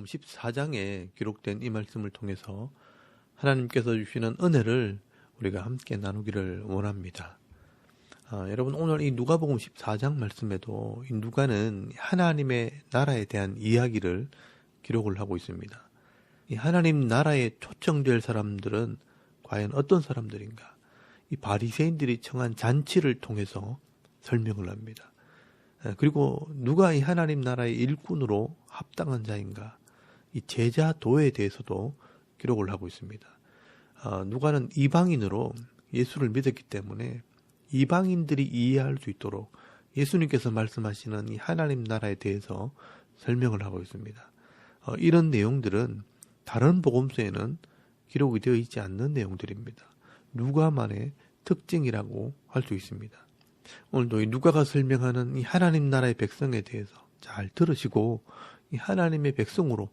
누가복음 14장에 기록된 이 말씀을 통해서 하나님께서 주시는 은혜를 우리가 함께 나누기를 원합니다. 여러분, 오늘 이 누가복음 14장 말씀에도 이 누가는 하나님의 나라에 대한 이야기를 기록을 하고 있습니다. 이 하나님 나라에 초청될 사람들은 과연 어떤 사람들인가? 이 바리새인들이 청한 잔치를 통해서 설명을 합니다. 그리고 누가 이 하나님 나라의 일꾼으로 합당한 자인가? 이 제자도에 대해서도 기록을 하고 있습니다. 누가는 이방인으로 예수를 믿었기 때문에 이방인들이 이해할 수 있도록 예수님께서 말씀하시는 이 하나님 나라에 대해서 설명을 하고 있습니다. 이런 내용들은 다른 복음서에는 기록이 되어 있지 않는 내용들입니다. 누가만의 특징이라고 할 수 있습니다. 오늘도 이 누가가 설명하는 이 하나님 나라의 백성에 대해서 잘 들으시고 이 하나님의 백성으로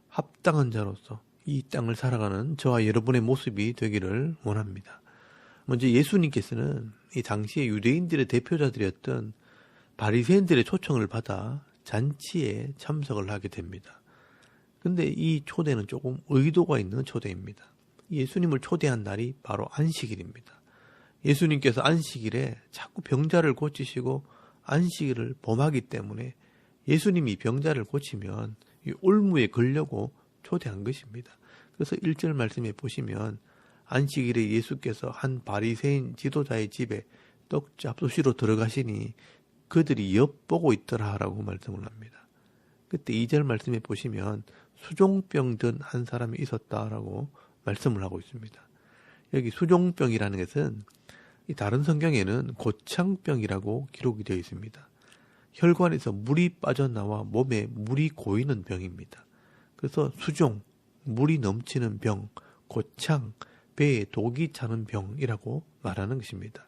합당한 자로서 이 땅을 살아가는 저와 여러분의 모습이 되기를 원합니다. 먼저 예수님께서는 이 당시에 유대인들의 대표자들이었던 바리새인들의 초청을 받아 잔치에 참석을 하게 됩니다. 근데 이 초대는 조금 의도가 있는 초대입니다. 예수님을 초대한 날이 바로 안식일입니다. 예수님께서 안식일에 자꾸 병자를 고치시고 안식일을 범하기 때문에 예수님이 병자를 고치면 이 올무에 걸려고 초대한 것입니다. 그래서 1절 말씀에 보시면 안식일에 예수께서 한 바리새인 지도자의 집에 떡잡수시로 들어가시니 그들이 엿보고 있더라라고 말씀을 합니다. 그때 2절 말씀에 보시면 수종병 든 한 사람이 있었다라고 말씀을 하고 있습니다. 여기 수종병이라는 것은 다른 성경에는 고창병이라고 기록이 되어 있습니다. 혈관에서 물이 빠져나와 몸에 물이 고이는 병입니다. 그래서 수종, 물이 넘치는 병, 고창, 배에 독이 차는 병이라고 말하는 것입니다.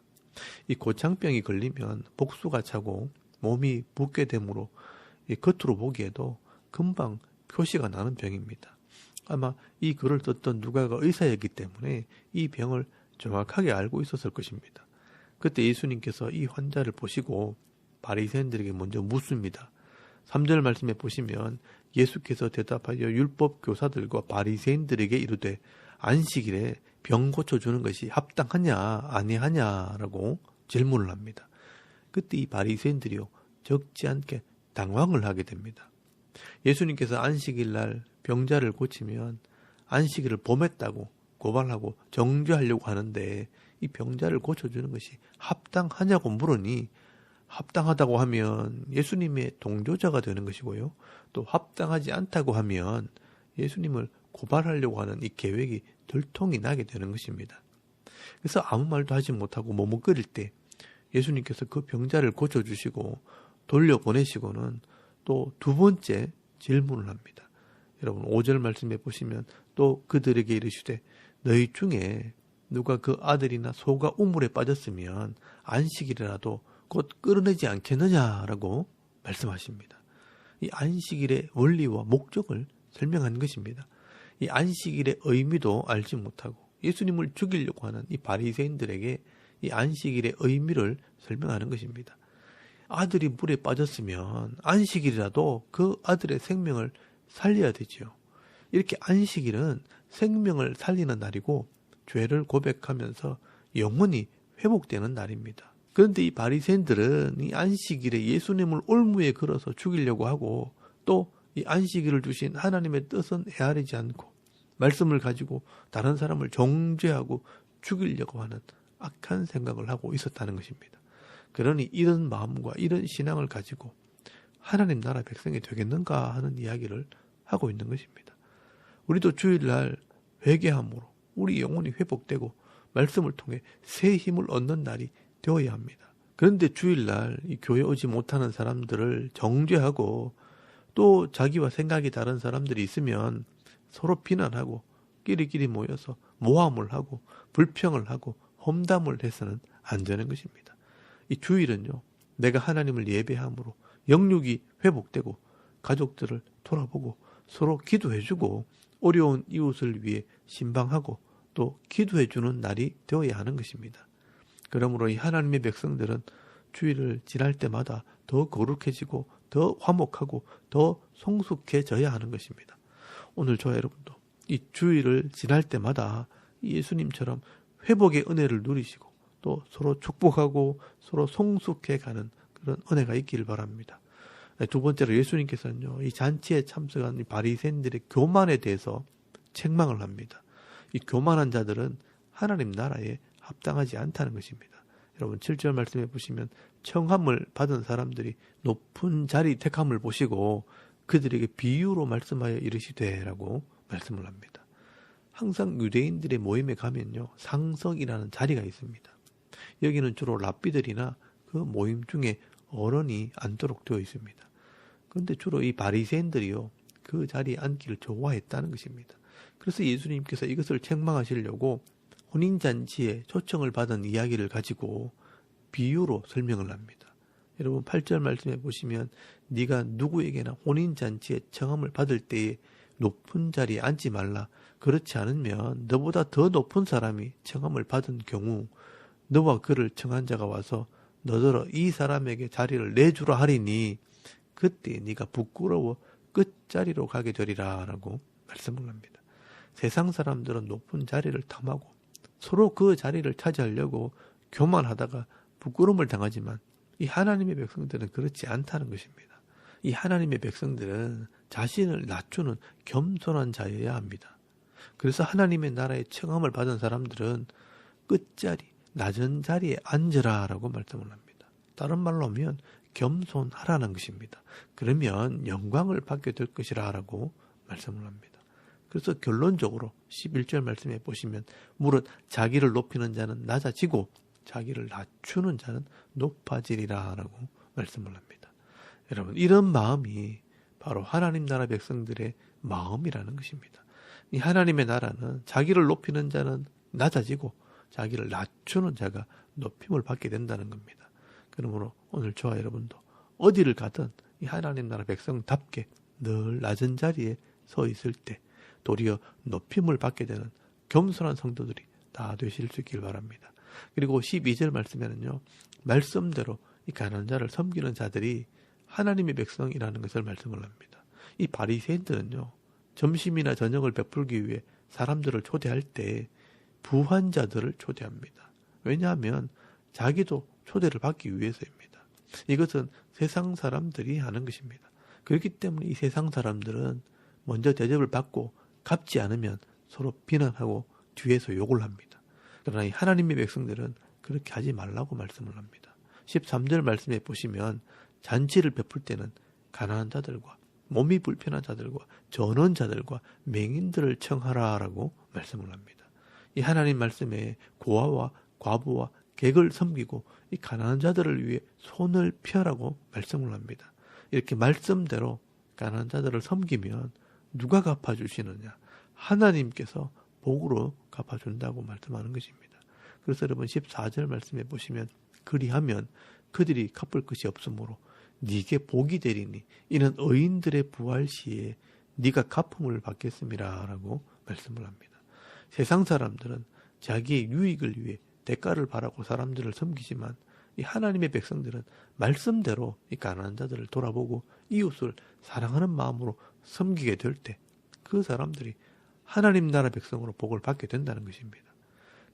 이 고창병이 걸리면 복수가 차고 몸이 붓게 되므로 겉으로 보기에도 금방 표시가 나는 병입니다. 아마 이 글을 썼던 누가가 의사였기 때문에 이 병을 정확하게 알고 있었을 것입니다. 그때 예수님께서 이 환자를 보시고 바리새인들에게 먼저 묻습니다. 3절 말씀에 보시면 예수께서 대답하여 율법 교사들과 바리새인들에게 이르되 안식일에 병 고쳐주는 것이 합당하냐 아니하냐라고 질문을 합니다. 그때 이 바리새인들이요 적지 않게 당황을 하게 됩니다. 예수님께서 안식일 날 병자를 고치면 안식일을 범했다고 고발하고 정죄하려고 하는데 이 병자를 고쳐주는 것이 합당하냐고 물으니 합당하다고 하면 예수님의 동조자가 되는 것이고요. 또 합당하지 않다고 하면 예수님을 고발하려고 하는 이 계획이 들통이 나게 되는 것입니다. 그래서 아무 말도 하지 못하고 머뭇거릴 때 예수님께서 그 병자를 고쳐주시고 돌려보내시고는 또 두 번째 질문을 합니다. 여러분 5절 말씀에 보시면 또 그들에게 이르시되 너희 중에 누가 그 아들이나 소가 우물에 빠졌으면 안식일이라도 곧 끌어내지 않겠느냐라고 말씀하십니다. 이 안식일의 원리와 목적을 설명하는 것입니다. 이 안식일의 의미도 알지 못하고 예수님을 죽이려고 하는 이 바리새인들에게 이 안식일의 의미를 설명하는 것입니다. 아들이 물에 빠졌으면 안식일이라도 그 아들의 생명을 살려야 되지요. 이렇게 안식일은 생명을 살리는 날이고 죄를 고백하면서 영원히 회복되는 날입니다. 그런데 이 바리새인들은 이 안식일에 예수님을 올무에 걸어서 죽이려고 하고 또 이 안식일을 주신 하나님의 뜻은 헤아리지 않고 말씀을 가지고 다른 사람을 정죄하고 죽이려고 하는 악한 생각을 하고 있었다는 것입니다. 그러니 이런 마음과 이런 신앙을 가지고 하나님 나라 백성이 되겠는가 하는 이야기를 하고 있는 것입니다. 우리도 주일날 회개함으로 우리 영혼이 회복되고 말씀을 통해 새 힘을 얻는 날이 되어야 합니다. 그런데 주일날 이 교회 오지 못하는 사람들을 정죄하고 또 자기와 생각이 다른 사람들이 있으면 서로 비난하고 끼리끼리 모여서 모함을 하고 불평을 하고 험담을 해서는 안 되는 것입니다. 이 주일은요, 내가 하나님을 예배함으로 영육이 회복되고 가족들을 돌아보고 서로 기도해주고 어려운 이웃을 위해 신방하고 또 기도해주는 날이 되어야 하는 것입니다. 그러므로 이 하나님의 백성들은 주일을 지날 때마다 더 거룩해지고 더 화목하고 더 성숙해져야 하는 것입니다. 오늘 저와 여러분도 이 주일을 지날 때마다 예수님처럼 회복의 은혜를 누리시고 또 서로 축복하고 서로 성숙해가는 그런 은혜가 있기를 바랍니다. 두 번째로 예수님께서는요, 이 잔치에 참석한 이 바리새인들의 교만에 대해서 책망을 합니다. 이 교만한 자들은 하나님 나라에 합당하지 않다는 것입니다. 여러분 7절 말씀해 보시면 청함을 받은 사람들이 높은 자리 택함을 보시고 그들에게 비유로 말씀하여 이르시되라고 말씀을 합니다. 항상 유대인들의 모임에 가면요, 상석이라는 자리가 있습니다. 여기는 주로 랍비들이나 그 모임 중에 어른이 앉도록 되어 있습니다. 그런데 주로 이 바리새인들이요, 그 자리에 앉기를 좋아했다는 것입니다. 그래서 예수님께서 이것을 책망하시려고 혼인잔치에 초청을 받은 이야기를 가지고 비유로 설명을 합니다. 여러분 8절 말씀해 보시면 네가 누구에게나 혼인잔치에 청함을 받을 때에 높은 자리에 앉지 말라. 그렇지 않으면 너보다 더 높은 사람이 청함을 받은 경우 너와 그를 청한 자가 와서 너더러 이 사람에게 자리를 내주라 하리니 그때 네가 부끄러워 끝자리로 가게 되리라 라고 말씀을 합니다. 세상 사람들은 높은 자리를 탐하고 서로 그 자리를 차지하려고 교만하다가 부끄러움을 당하지만 이 하나님의 백성들은 그렇지 않다는 것입니다. 이 하나님의 백성들은 자신을 낮추는 겸손한 자여야 합니다. 그래서 하나님의 나라에 청함을 받은 사람들은 끝자리, 낮은 자리에 앉으라 라고 말씀을 합니다. 다른 말로 하면 겸손하라는 것입니다. 그러면 영광을 받게 될 것이라 라고 말씀을 합니다. 그래서 결론적으로 11절 말씀에 보시면 무릇 자기를 높이는 자는 낮아지고 자기를 낮추는 자는 높아지리라 라고 말씀을 합니다. 여러분 이런 마음이 바로 하나님 나라 백성들의 마음이라는 것입니다. 이 하나님의 나라는 자기를 높이는 자는 낮아지고 자기를 낮추는 자가 높임을 받게 된다는 겁니다. 그러므로 오늘 저와 여러분도 어디를 가든 이 하나님 나라 백성답게 늘 낮은 자리에 서 있을 때 도리어 높임을 받게 되는 겸손한 성도들이 다 되실 수 있길 바랍니다. 그리고 12절 말씀에는요, 말씀대로 이 가난한 자를 섬기는 자들이 하나님의 백성이라는 것을 말씀을 합니다. 이 바리새인들은요, 점심이나 저녁을 베풀기 위해 사람들을 초대할 때 부한 자들을 초대합니다. 왜냐하면 자기도 초대를 받기 위해서입니다. 이것은 세상 사람들이 하는 것입니다. 그렇기 때문에 이 세상 사람들은 먼저 대접을 받고 갚지 않으면 서로 비난하고 뒤에서 욕을 합니다. 그러나 이 하나님의 백성들은 그렇게 하지 말라고 말씀을 합니다. 13절 말씀에 보시면 잔치를 베풀 때는 가난한 자들과 몸이 불편한 자들과 전원자들과 맹인들을 청하라라고 말씀을 합니다. 이 하나님 말씀에 고아와 과부와 객을 섬기고 이 가난한 자들을 위해 손을 펴라고 말씀을 합니다. 이렇게 말씀대로 가난한 자들을 섬기면 누가 갚아주시느냐? 하나님께서 복으로 갚아준다고 말씀하는 것입니다. 그래서 여러분 14절 말씀에 보시면 그리하면 그들이 갚을 것이 없으므로 네게 복이 되리니 이는 의인들의 부활 시에 네가 갚음을 받겠음이라 라고 말씀을 합니다. 세상 사람들은 자기의 유익을 위해 대가를 바라고 사람들을 섬기지만 이 하나님의 백성들은 말씀대로 이 가난한 자들을 돌아보고 이웃을 사랑하는 마음으로 섬기게 될 때 그 사람들이 하나님 나라 백성으로 복을 받게 된다는 것입니다.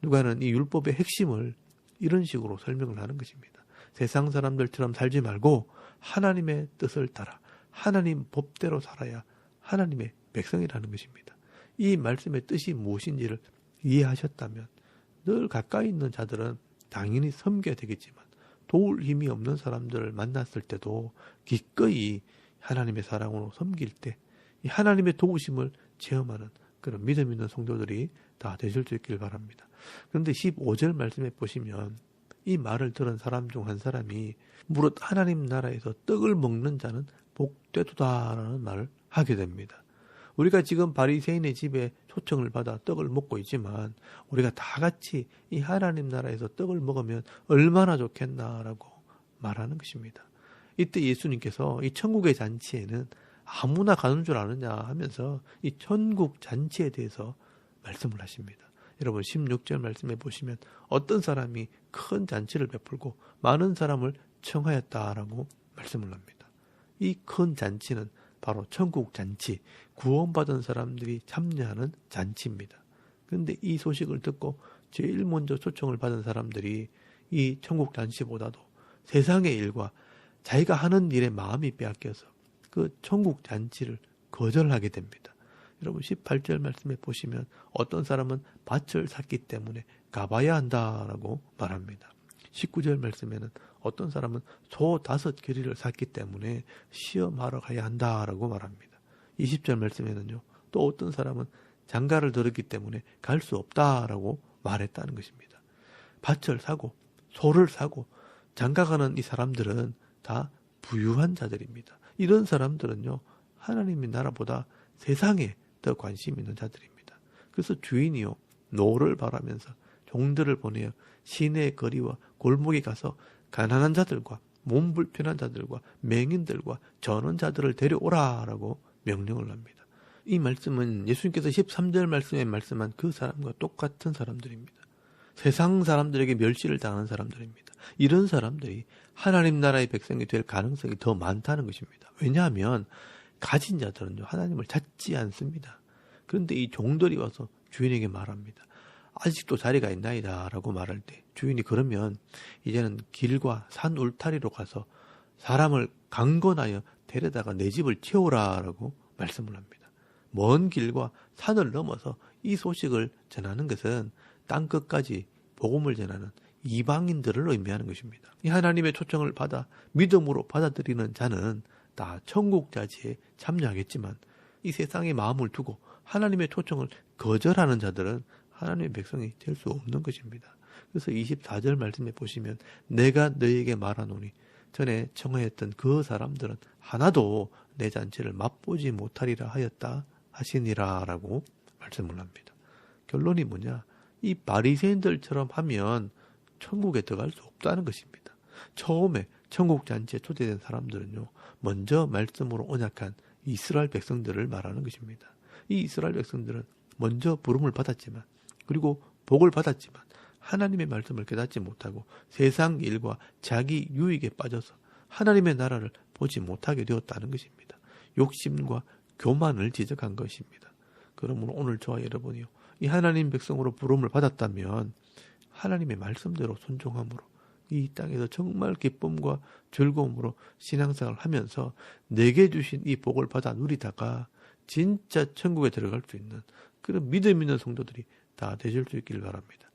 누가는 이 율법의 핵심을 이런 식으로 설명을 하는 것입니다. 세상 사람들처럼 살지 말고 하나님의 뜻을 따라 하나님 법대로 살아야 하나님의 백성이라는 것입니다. 이 말씀의 뜻이 무엇인지를 이해하셨다면 늘 가까이 있는 자들은 당연히 섬겨야 되겠지만 도울 힘이 없는 사람들을 만났을 때도 기꺼이 하나님의 사랑으로 섬길 때 이 하나님의 도우심을 체험하는 그런 믿음 있는 성도들이 다 되실 수 있길 바랍니다. 그런데 15절 말씀에 보시면 이 말을 들은 사람 중 한 사람이 무릇 하나님 나라에서 떡을 먹는 자는 복되도다라는 말을 하게 됩니다. 우리가 지금 바리새인의 집에 초청을 받아 떡을 먹고 있지만 우리가 다 같이 이 하나님 나라에서 떡을 먹으면 얼마나 좋겠나라고 말하는 것입니다. 이때 예수님께서 이 천국의 잔치에는 아무나 가는 줄 아느냐 하면서 이 천국 잔치에 대해서 말씀을 하십니다. 여러분 16절 말씀해 보시면 어떤 사람이 큰 잔치를 베풀고 많은 사람을 청하였다라고 말씀을 합니다. 이 큰 잔치는 바로 천국 잔치, 구원받은 사람들이 참여하는 잔치입니다. 그런데 이 소식을 듣고 제일 먼저 초청을 받은 사람들이 이 천국 잔치보다도 세상의 일과 자기가 하는 일에 마음이 빼앗겨서 그 천국 잔치를 거절하게 됩니다. 여러분 18절 말씀에 보시면 어떤 사람은 밭을 샀기 때문에 가봐야 한다라고 말합니다. 19절 말씀에는 어떤 사람은 소 5겨리를 샀기 때문에 시험하러 가야 한다라고 말합니다. 20절 말씀에는요, 또 어떤 사람은 장가를 들었기 때문에 갈 수 없다라고 말했다는 것입니다. 밭을 사고 소를 사고 장가가는 이 사람들은 다 부유한 자들입니다. 이런 사람들은요, 하나님의 나라보다 세상에 더 관심 있는 자들입니다. 그래서 주인이요, 노를 바라면서 종들을 보내어 시내의 거리와 골목에 가서 가난한 자들과 몸 불편한 자들과 맹인들과 전원자들을 데려오라라고 명령을 합니다. 이 말씀은 예수님께서 13절 말씀에 말씀한 그 사람과 똑같은 사람들입니다. 세상 사람들에게 멸시를 당하는 사람들입니다. 이런 사람들이 하나님 나라의 백성이 될 가능성이 더 많다는 것입니다. 왜냐하면 가진 자들은요, 하나님을 찾지 않습니다. 그런데 이 종들이 와서 주인에게 말합니다. 아직도 자리가 있나이다 라고 말할 때 주인이 그러면 이제는 길과 산 울타리로 가서 사람을 강건하여 데려다가 내 집을 채우라 라고 말씀을 합니다. 먼 길과 산을 넘어서 이 소식을 전하는 것은 땅끝까지 복음을 전하는 이방인들을 의미하는 것입니다. 이 하나님의 초청을 받아 믿음으로 받아들이는 자는 다 천국 잔치에 참여하겠지만 이 세상의 마음을 두고 하나님의 초청을 거절하는 자들은 하나님의 백성이 될 수 없는 것입니다. 그래서 24절 말씀에 보시면 내가 너희에게 말하노니 전에 청하였던 그 사람들은 하나도 내 잔치를 맛보지 못하리라 하였다 하시니라 라고 말씀을 합니다. 결론이 뭐냐? 이 바리새인들처럼 하면 천국에 들어갈 수 없다는 것입니다. 처음에 천국 잔치에 초대된 사람들은요, 먼저 말씀으로 언약한 이스라엘 백성들을 말하는 것입니다. 이 이스라엘 백성들은 먼저 부름을 받았지만, 그리고 복을 받았지만 하나님의 말씀을 깨닫지 못하고 세상 일과 자기 유익에 빠져서 하나님의 나라를 보지 못하게 되었다는 것입니다. 욕심과 교만을 지적한 것입니다. 그러므로 오늘 저와 여러분이요, 이 하나님 백성으로 부름을 받았다면 하나님의 말씀대로 순종함으로 이 땅에서 정말 기쁨과 즐거움으로 신앙생활을 하면서 내게 주신 이 복을 받아 누리다가 진짜 천국에 들어갈 수 있는 그런 믿음 있는 성도들이 다 되실 수 있기를 바랍니다.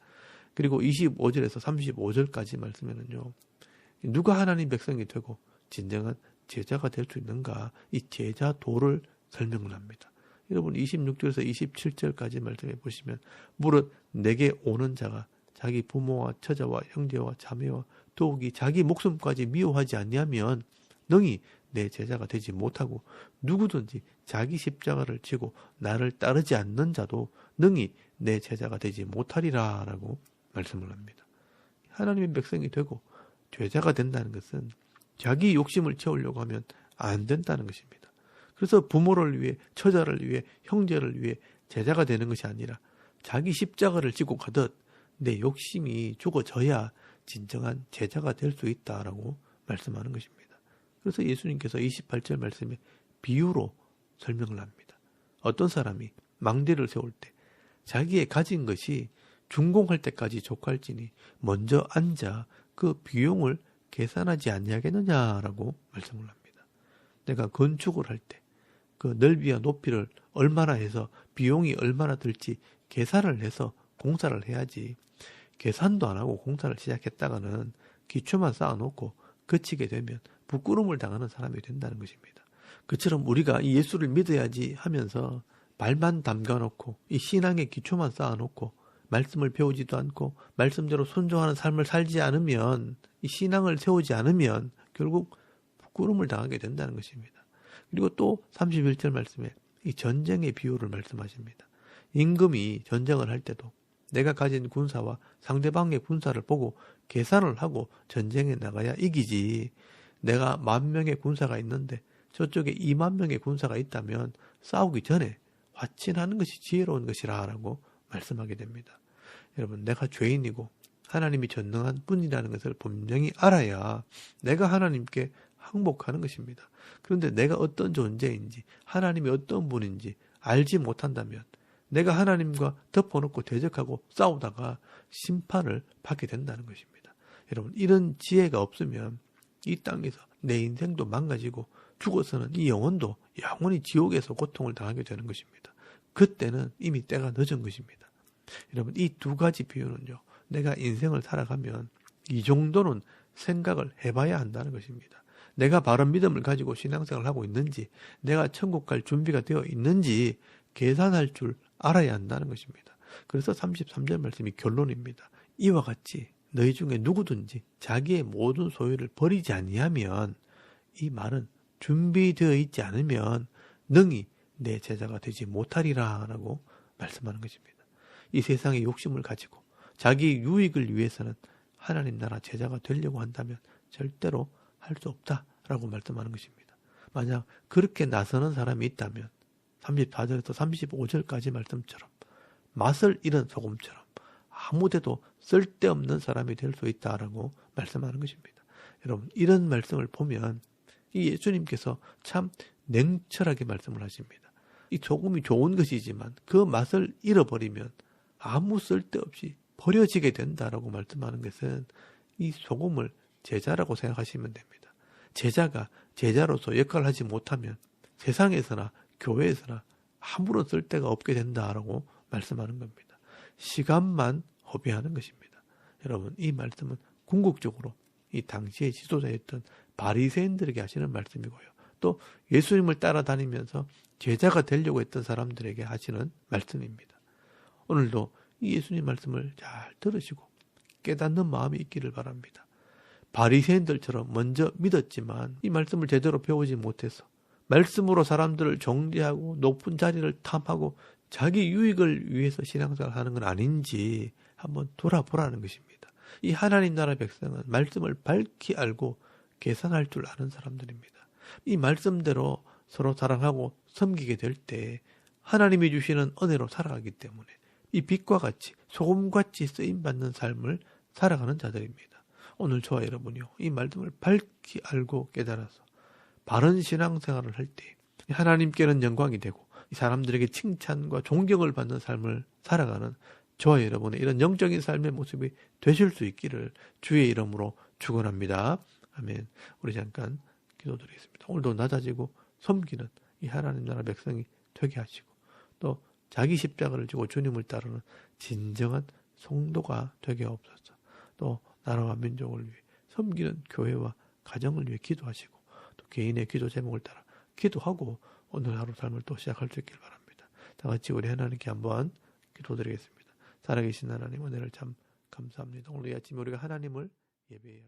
그리고 25절에서 35절까지 말씀에는요, 누가 하나님 백성이 되고 진정한 제자가 될 수 있는가, 이 제자도를 설명을 합니다. 여러분 26절에서 27절까지 말씀해 보시면 무릇 내게 오는 자가 자기 부모와 처자와 형제와 자매와 더욱이 자기 목숨까지 미워하지 않냐면 능히 내 제자가 되지 못하고 누구든지 자기 십자가를 지고 나를 따르지 않는 자도 능히 내 제자가 되지 못하리라 라고 말씀을 합니다. 하나님의 백성이 되고 제자가 된다는 것은 자기 욕심을 채우려고 하면 안 된다는 것입니다. 그래서 부모를 위해, 처자를 위해, 형제를 위해 제자가 되는 것이 아니라 자기 십자가를 지고 가듯 내 욕심이 죽어져야 진정한 제자가 될 수 있다라고 말씀하는 것입니다. 그래서 예수님께서 28절 말씀에 비유로 설명을 합니다. 어떤 사람이 망대를 세울 때 자기의 가진 것이 준공할 때까지 족할지니 먼저 앉아 그 비용을 계산하지 아니하겠느냐라고 말씀을 합니다. 내가 건축을 할 때 그 넓이와 높이를 얼마나 해서 비용이 얼마나 들지 계산을 해서 공사를 해야지, 계산도 안 하고 공사를 시작했다가는 기초만 쌓아놓고 그치게 되면 부끄러움을 당하는 사람이 된다는 것입니다. 그처럼 우리가 이 예수를 믿어야지 하면서 말만 담가놓고 이 신앙의 기초만 쌓아놓고 말씀을 배우지도 않고 말씀대로 순종하는 삶을 살지 않으면, 이 신앙을 세우지 않으면 결국 부끄러움을 당하게 된다는 것입니다. 그리고 또 31절 말씀에 이 전쟁의 비유를 말씀하십니다. 임금이 전쟁을 할 때도 내가 가진 군사와 상대방의 군사를 보고 계산을 하고 전쟁에 나가야 이기지, 내가 10,000명의 군사가 있는데 저쪽에 20,000명의 군사가 있다면 싸우기 전에 화친하는 것이 지혜로운 것이라 라고 말씀하게 됩니다. 여러분, 내가 죄인이고 하나님이 전능한 분이라는 것을 분명히 알아야 내가 하나님께 항복하는 것입니다. 그런데 내가 어떤 존재인지, 하나님이 어떤 분인지 알지 못한다면 내가 하나님과 덮어놓고 대적하고 싸우다가 심판을 받게 된다는 것입니다. 여러분, 이런 지혜가 없으면 이 땅에서 내 인생도 망가지고 죽어서는 이 영혼도 영원히 지옥에서 고통을 당하게 되는 것입니다. 그때는 이미 때가 늦은 것입니다. 여러분, 이 두 가지 비유는요, 내가 인생을 살아가면 이 정도는 생각을 해봐야 한다는 것입니다. 내가 바른 믿음을 가지고 신앙생활을 하고 있는지, 내가 천국 갈 준비가 되어 있는지 계산할 줄 알아야 한다는 것입니다. 그래서 33절 말씀이 결론입니다. 이와 같이 너희 중에 누구든지 자기의 모든 소유를 버리지 아니하면, 이 말은 준비되어 있지 않으면 능히 내 제자가 되지 못하리라 라고 말씀하는 것입니다. 이 세상의 욕심을 가지고 자기 유익을 위해서는 하나님 나라 제자가 되려고 한다면 절대로 할 수 없다라고 말씀하는 것입니다. 만약 그렇게 나서는 사람이 있다면 34절에서 35절까지 말씀처럼 맛을 잃은 소금처럼 아무데도 쓸데없는 사람이 될 수 있다라고 말씀하는 것입니다. 여러분, 이런 말씀을 보면 이 예수님께서 참 냉철하게 말씀을 하십니다. 이 소금이 좋은 것이지만 그 맛을 잃어버리면 아무 쓸데없이 버려지게 된다라고 말씀하는 것은 이 소금을 제자라고 생각하시면 됩니다. 제자가 제자로서 역할을 하지 못하면 세상에서나 교회에서나 아무런 쓸데가 없게 된다라고 말씀하는 겁니다. 시간만 허비하는 것입니다. 여러분, 이 말씀은 궁극적으로 이 당시의 지도자였던 바리새인들에게 하시는 말씀이고요. 또 예수님을 따라다니면서 제자가 되려고 했던 사람들에게 하시는 말씀입니다. 오늘도 이 예수님 말씀을 잘 들으시고 깨닫는 마음이 있기를 바랍니다. 바리새인들처럼 먼저 믿었지만 이 말씀을 제대로 배우지 못해서 말씀으로 사람들을 정죄하고 높은 자리를 탐하고 자기 유익을 위해서 신앙생활을 하는 건 아닌지 한번 돌아보라는 것입니다. 이 하나님 나라 백성은 말씀을 밝히 알고 계산할 줄 아는 사람들입니다. 이 말씀대로 서로 사랑하고 섬기게 될 때 하나님이 주시는 은혜로 살아가기 때문에 이 빛과 같이 소금같이 쓰임받는 삶을 살아가는 자들입니다. 오늘 저와 여러분이요, 이 말씀을 밝히 알고 깨달아서 바른 신앙생활을 할 때 하나님께는 영광이 되고 이 사람들에게 칭찬과 존경을 받는 삶을 살아가는 저와 여러분의 이런 영적인 삶의 모습이 되실 수 있기를 주의 이름으로 축원합니다. 아멘. 우리 잠깐 기도드리겠습니다. 오늘도 낮아지고 섬기는 이 하나님 나라 백성이 되게 하시고 또 자기 십자가를 지고 주님을 따르는 진정한 성도가 되게 하옵소서. 또 나라와 민족을 위해 섬기는 교회와 가정을 위해 기도하시고 또 개인의 기도 제목을 따라 기도하고 오늘 하루 삶을 또 시작할 수 있길 바랍니다. 다 같이 우리 하나님께 한번 기도드리겠습니다. 살아계신 하나님, 은혜를 참 감사합니다. 오늘 이 아침에 우리가 하나님을 예배해야